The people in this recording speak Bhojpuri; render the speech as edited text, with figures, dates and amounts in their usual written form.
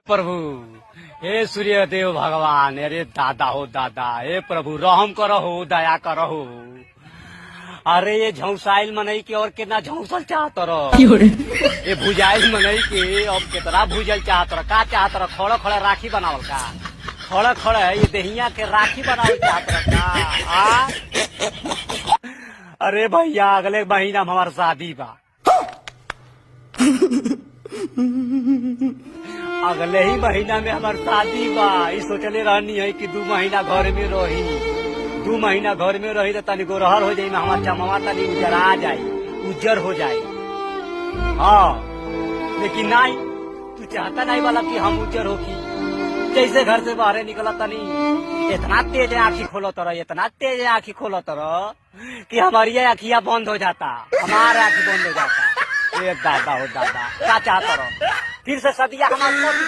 प्रभु, हे सूर्य देव भगवान, अरे दादा हो दादा, हे प्रभु रहम करहो, दया करहो। अरे ये झौसाइल मनई के और कितना झौसल चाहत रह, ये भुजाइल मनई के अब कितना भुजल चाहत रह, का चाहत रह? खड़ा खड़ा राखी बनावल का, खड़ा खड़ा ये दहिया के राखी बनावल चाहत रह का? अरे भैया अगले महीना में हमार शादी बा, अगले ही महीना में हमार शादी बा। ई सोचले रहनी है कि 2 महीना घर में रही, 2 महीना घर में रही तो तनी गोरहर हो जाई, हमार चमवा तनी उजरा जाई, उज्जर हो जाई। हाँ लेकिन नहीं, तू चाहता नहीं वाला कि हम उज्जर होकी। जैसे घर से बाहर निकला तनी इतना तेज आँखी खोलत रह, इतना तेज आँखी खोलत रह कि हमारी आँखियाँ बंद हो जाता, हमारा आँखी बंद हो जाता। दादा हो दादा, क्या चाहता रहो? फिर से सदिया हमारे